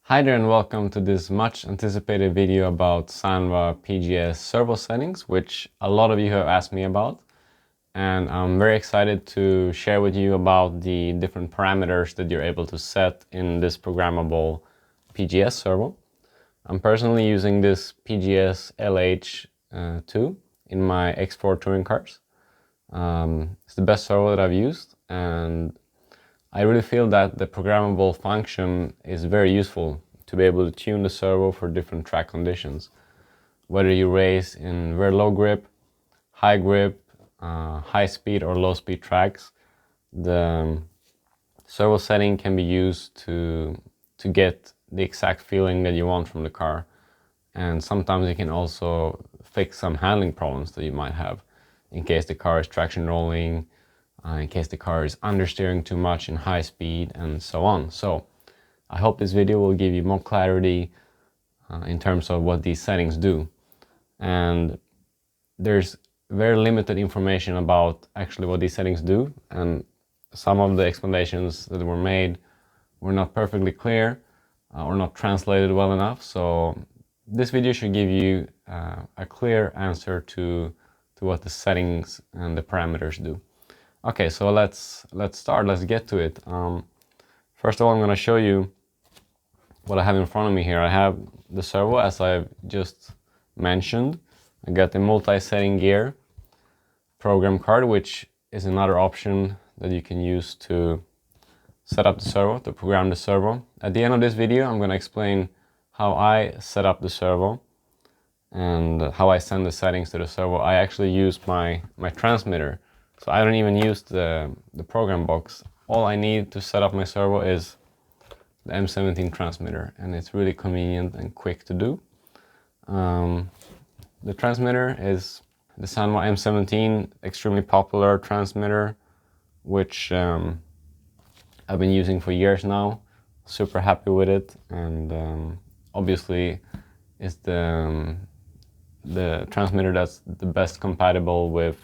Hi there and welcome to this much anticipated video about Sanwa PGS servo settings, which a lot of you have asked me about. And I'm very excited to share with you about the different parameters that you're able to set in this programmable PGS servo. I'm personally using this PGS LH2 in my X4 touring cars. It's the best servo that I've used, and I really feel that the programmable function is very useful to be able to tune the servo for different track conditions. Whether you race in very low grip, high grip, high speed or low speed tracks, the servo setting can be used to get the exact feeling that you want from the car. And sometimes it can also fix some handling problems that you might have in case the car is traction rolling, in case the car is understeering too much in high speed, and so on. So I hope this video will give you more clarity in terms of what these settings do. And there's very limited information about actually what these settings do, and some of the explanations that were made were not perfectly clear or not translated well enough. So this video should give you a clear answer to what the settings and the parameters do. Okay, so let's start. Let's get to it. First of all, I'm going to show you what I have in front of me here. I have the servo, as I've just mentioned. I got the multi-setting gear program card, which is another option that you can use to set up the servo, to program the servo. At the end of this video, I'm going to explain how I set up the servo and how I send the settings to the servo. I actually use my transmitter, so I don't even use the program box. All I need to set up my servo is the M17 transmitter, and it's really convenient and quick to do. The transmitter is the Sanwa M17, extremely popular transmitter, which I've been using for years now. Super happy with it, and obviously it's the transmitter that's the best compatible with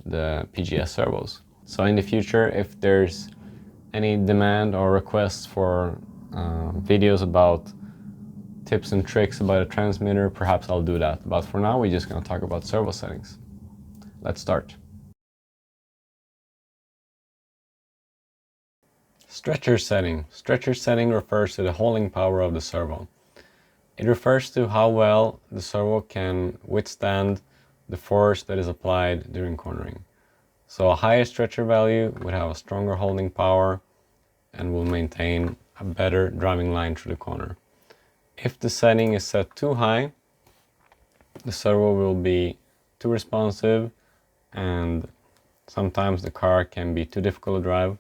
the PGS servos. So in the future, if there's any demand or requests for videos about tips and tricks about a transmitter, perhaps I'll do that. But for now, we're just going to talk about servo settings. Let's start. Stretcher setting. Stretcher setting refers to the holding power of the servo. It refers to how well the servo can withstand the force that is applied during cornering. So a higher stretcher value would have a stronger holding power and will maintain a better driving line through the corner. If the setting is set too high, the servo will be too responsive, and sometimes the car can be too difficult to drive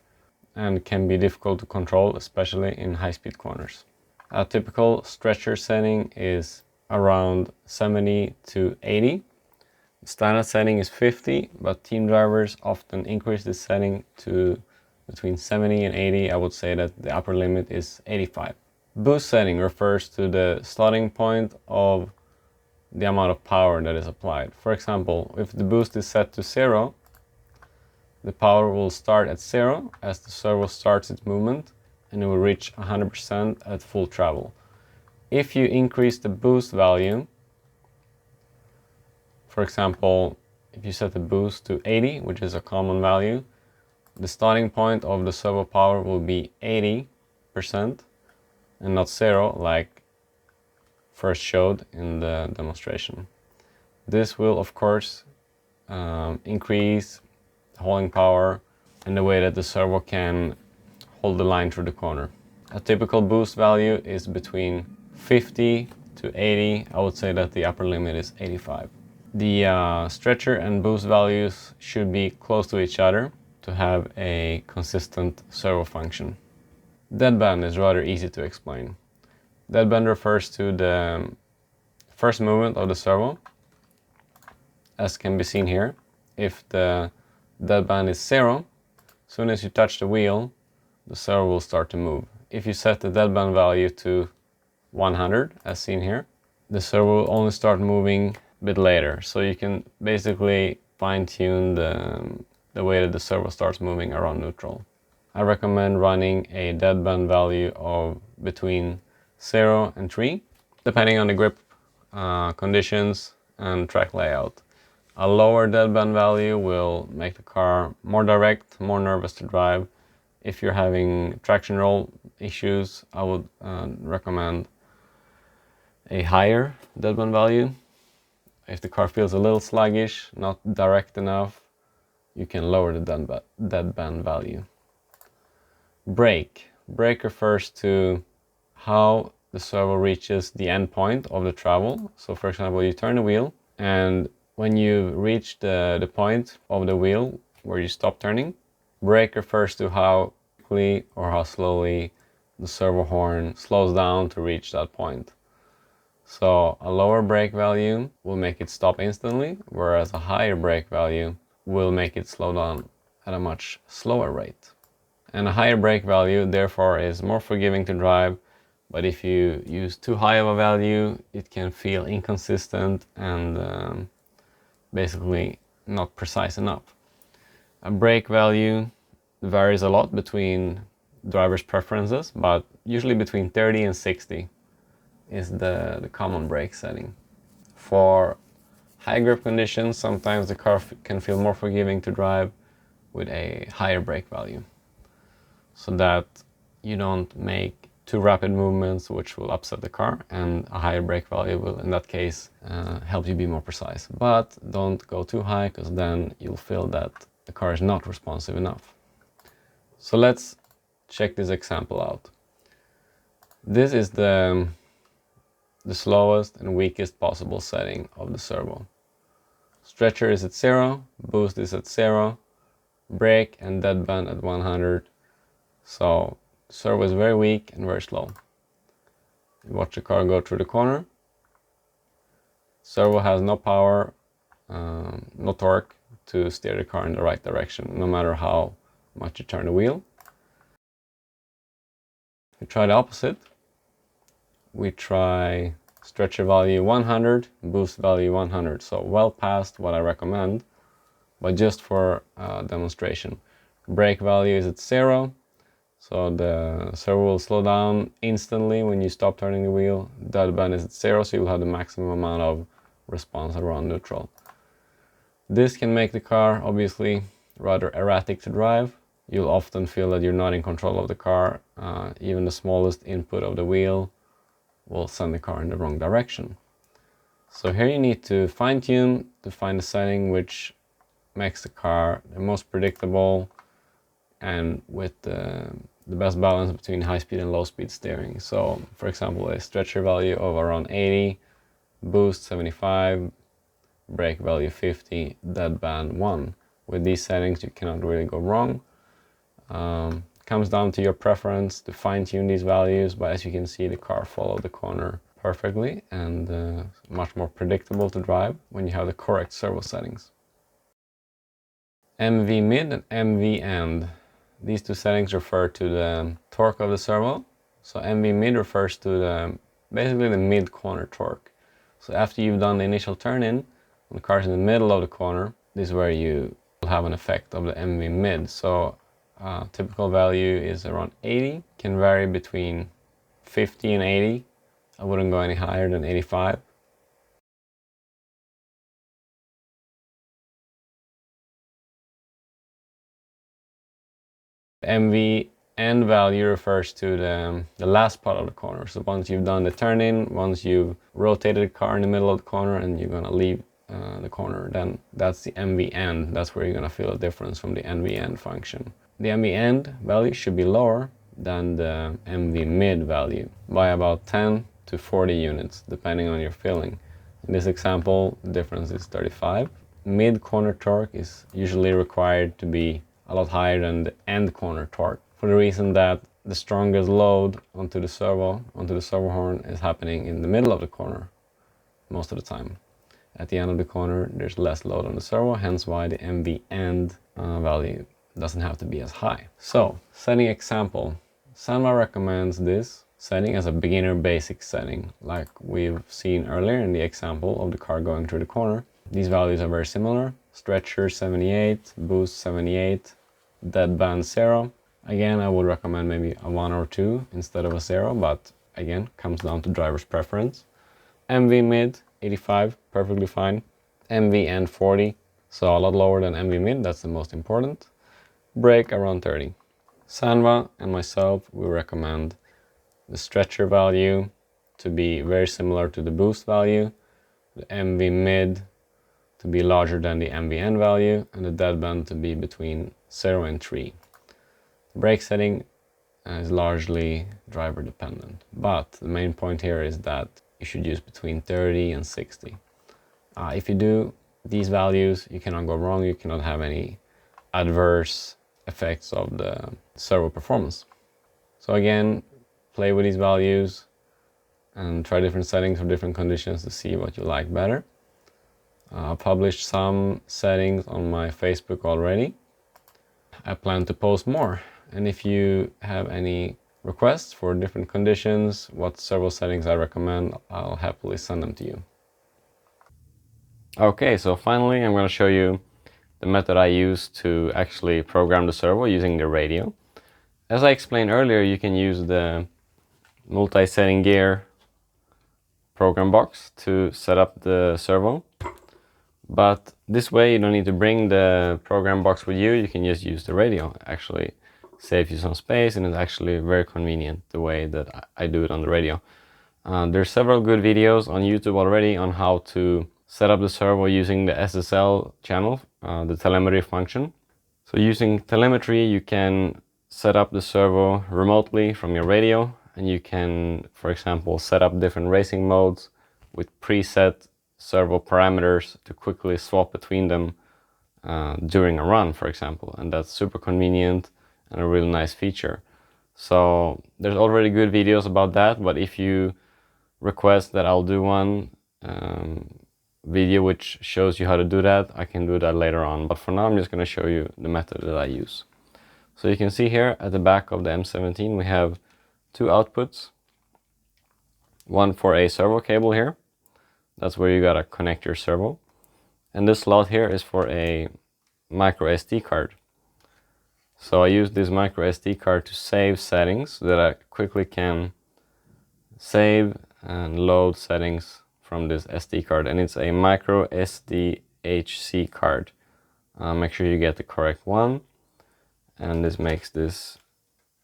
and can be difficult to control, especially in high-speed corners. A typical stretcher setting is around 70 to 80. The standard setting is 50, but team drivers often increase this setting to between 70 and 80. I would say that the upper limit is 85. Boost setting refers to the starting point of the amount of power that is applied. For example, if the boost is set to 0, the power will start at 0 as the servo starts its movement, and it will reach 100% at full travel. If you increase the boost value, for example, if you set the boost to 80, which is a common value, the starting point of the servo power will be 80% and not 0 like first showed in the demonstration. This will of course increase the holding power and the way that the servo can hold the line through the corner. A typical boost value is between 50 to 80. I would say that the upper limit is 85. The stretcher and boost values should be close to each other to have a consistent servo function. Deadband is rather easy to explain. Deadband refers to the first movement of the servo, as can be seen here. If the deadband is 0, as soon as you touch the wheel, the servo will start to move. If you set the deadband value to 100, as seen here, the servo will only start moving a bit later. So you can basically fine-tune the way that the servo starts moving around neutral. I recommend running a deadband value of between 0, and 3, depending on the grip conditions and track layout. A lower deadband value will make the car more direct, more nervous to drive. If you're having traction roll issues, I would recommend a higher deadband value. If the car feels a little sluggish, not direct enough, you can lower the deadband value. Brake. Brake refers to how the servo reaches the end point of the travel. So for example, you turn the wheel, and when you reach the point of the wheel where you stop turning, brake refers to how quickly or how slowly the servo horn slows down to reach that point. So a lower brake value will make it stop instantly, whereas a higher brake value will make it slow down at a much slower rate. And a higher brake value therefore is more forgiving to drive, but if you use too high of a value, it can feel inconsistent and basically not precise enough. A brake value varies a lot between drivers' preferences, but usually between 30 and 60 is the common brake setting. For high grip conditions, sometimes the car can feel more forgiving to drive with a higher brake value, so that you don't make too rapid movements which will upset the car, and a higher brake value will in that case help you be more precise. But don't go too high, because then you'll feel that the car is not responsive enough. So let's check this example out. This is the slowest and weakest possible setting of the servo. Stretcher is at 0, boost is at 0, brake and deadband at 100. So servo is very weak and very slow. You watch the car go through the corner. Servo has no power, no torque to steer the car in the right direction, no matter how much you turn the wheel. We try the opposite. We try stretcher value 100, boost value 100. So well past what I recommend, but just for demonstration. Brake value is at 0. So the servo will slow down instantly when you stop turning the wheel. Deadband is at 0, so you'll have the maximum amount of response around neutral. This can make the car obviously rather erratic to drive. You'll often feel that you're not in control of the car. Even the smallest input of the wheel will send the car in the wrong direction. So here you need to fine-tune to find a setting which makes the car the most predictable and with the best balance between high speed and low speed steering. So for example, a stretcher value of around 80, boost 75, brake value 50, deadband 1. With these settings you cannot really go wrong. Comes down to your preference to fine-tune these values, but as you can see, the car followed the corner perfectly and much more predictable to drive when you have the correct servo settings. MV mid and MV end. These two settings refer to the torque of the servo. So MV mid refers to basically the mid corner torque. So after you've done the initial turn-in, when the car's in the middle of the corner, this is where you will have an effect of the MV mid. So typical value is around 80, can vary between 50 and 80. I wouldn't go any higher than 85. MV end value refers to the last part of the corner. So once you've done the turn-in, once you've rotated the car in the middle of the corner and you're gonna leave the corner, then that's the MV end. That's where you're gonna feel a difference from the MV end function. The MV end value should be lower than the MV mid value by about 10 to 40 units, depending on your feeling. In this example, the difference is 35. Mid corner torque is usually required to be a lot higher than the end corner torque, for the reason that the strongest load onto the servo horn is happening in the middle of the corner most of the time. At the end of the corner, there's less load on the servo, hence why the MV end value doesn't have to be as high. So, setting example. Sanwa recommends this setting as a beginner basic setting, like we've seen earlier in the example of the car going through the corner. These values are very similar. Stretcher 78, boost 78, deadband 0. Again, I would recommend maybe a 1 or 2 instead of a 0, but again, comes down to driver's preference. MV mid, 85, perfectly fine. MV end 40, so a lot lower than MV mid, that's the most important. Brake around 30. Sanwa and myself, we recommend the stretcher value to be very similar to the boost value, the MV mid to be larger than the MV end value, and the deadband to be between 0 and 3. The brake setting is largely driver dependent, but the main point here is that you should use between 30 and 60. If you do these values, you cannot go wrong, you cannot have any adverse effects of the servo performance. So again, play with these values and try different settings for different conditions to see what you like better. I've published some settings on my Facebook already. I plan to post more, and if you have any requests for different conditions, what servo settings I recommend, I'll happily send them to you. Okay, so finally I'm going to show you the method I use to actually program the servo using the radio. As I explained earlier, you can use the multi-setting gear program box to set up the servo, but this way you don't need to bring the program box with you, you can just use the radio. Actually saves you some space, and it's actually very convenient the way that I do it on the radio. There's several good videos on YouTube already on how to set up the servo using the SSL channel, the telemetry function. So using telemetry, you can set up the servo remotely from your radio, and you can, for example, set up different racing modes with preset servo parameters to quickly swap between them during a run, for example, and that's super convenient and a really nice feature. So there's already good videos about that, but if you request that I'll do one video which shows you how to do that, I can do that later on, but for now I'm just going to show you the method that I use. So you can see here at the back of the M17 we have two outputs, one for a servo cable here, that's where you gotta connect your servo, and this slot here is for a micro SD card. So I use this micro SD card to save settings so that I quickly can save and load settings from this SD card, and it's a micro SDHC card. Make sure you get the correct one, and this makes this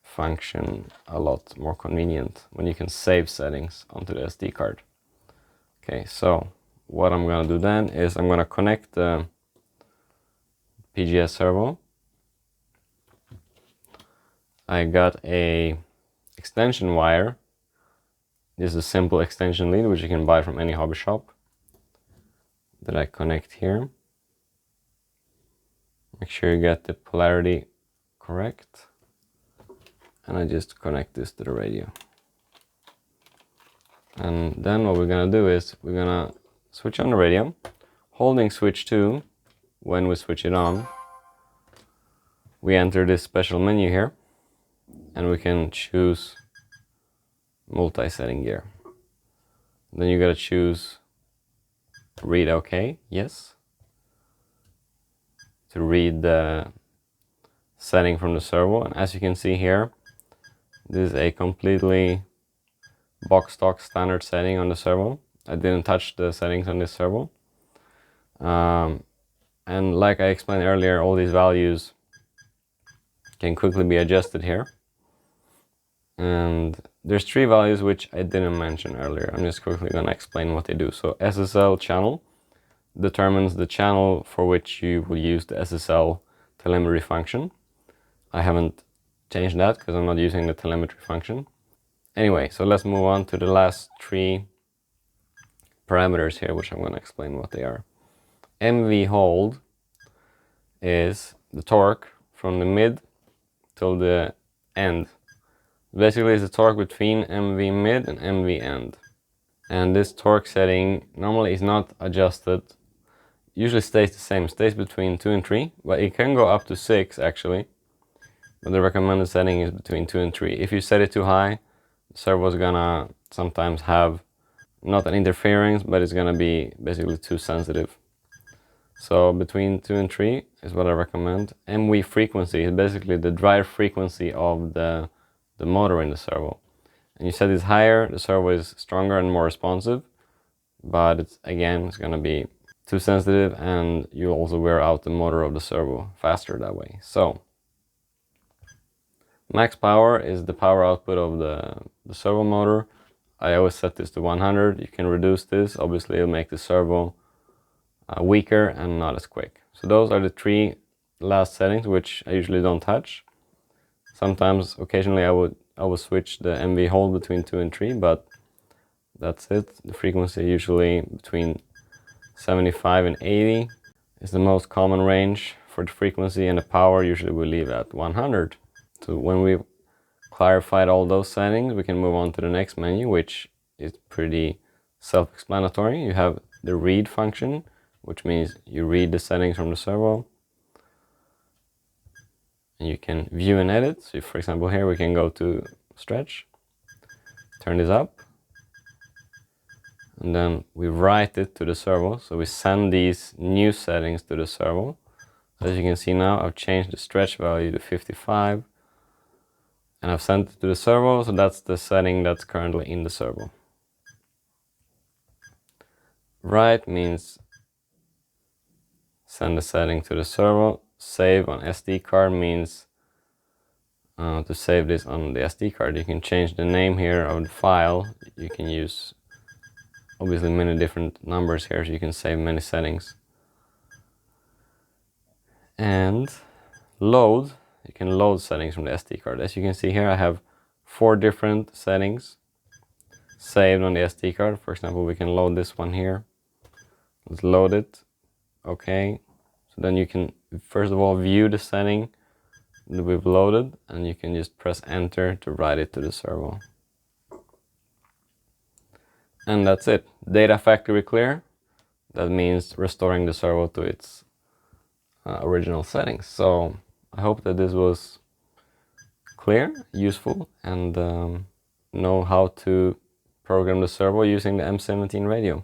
function a lot more convenient when you can save settings onto the SD card. Okay, so what I'm gonna do then is I'm gonna connect the PGS servo. I got a extension wire. This is a simple extension lead which you can buy from any hobby shop that I connect here. Make sure you get the polarity correct, and I just connect this to the radio. And then what we're gonna do is we're gonna switch on the radio, holding switch 2. When we switch it on, we enter this special menu here, and we can choose multi-setting gear. Then you gotta choose read OK, yes, to read the setting from the servo. And as you can see here, this is a completely box stock standard setting on the servo. I didn't touch the settings on this servo. And like I explained earlier, all these values can quickly be adjusted here. And there's 3 values which I didn't mention earlier. I'm just quickly gonna explain what they do. So SSL channel determines the channel for which you will use the SSL telemetry function. I haven't changed that because I'm not using the telemetry function. Anyway, so let's move on to the last 3 parameters here, which I'm going to explain what they are. MV-HLD is the torque from the mid till the end. Basically, it's the torque between MV mid and MV end. And this torque setting normally is not adjusted. Usually stays the same, stays between 2 and 3, but it can go up to 6 actually. But the recommended setting is between 2 and 3. If you set it too high, the servo is gonna sometimes have not an interference, but it's gonna be basically too sensitive. So between 2 and 3 is what I recommend. MV frequency is basically the drive frequency of the motor in the servo. And you set this higher, the servo is stronger and more responsive, but it's gonna be too sensitive, and you also wear out the motor of the servo faster that way. So max power is the power output of the servo motor. I always set this to 100. You can reduce this, obviously it'll make the servo weaker and not as quick. So those are the 3 last settings, which I usually don't touch. Sometimes, occasionally I would switch the MV hold between 2 and 3, but that's it. The frequency usually between 75 and 80 is the most common range for the frequency, and the power usually we leave at 100. So when we've clarified all those settings, we can move on to the next menu, which is pretty self-explanatory. You have the read function, which means you read the settings from the servo. And you can view and edit. So for example here we can go to stretch, turn this up, and then we write it to the servo. So we send these new settings to the servo. So as you can see now, I've changed the stretch value to 55 and I've sent it to the servo. So that's the setting that's currently in the servo. Write means send the setting to the servo. Save on SD card means to save this on the SD card. You can change the name here of the file. You can use obviously many different numbers here, so you can save many settings. And load, you can load settings from the SD card. As you can see here, I have 4 different settings saved on the SD card. For example, we can load this one here. Let's load it. Okay. So then you can first of all view the setting that we've loaded, and you can just press enter to write it to the servo. And that's it. Data factory clear. That means restoring the servo to its original settings. So I hope that this was clear, useful, and know how to program the servo using the M17 radio.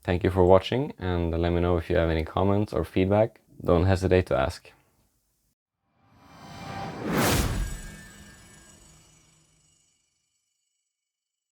Thank you for watching, and let me know if you have any comments or feedback. Don't hesitate to ask.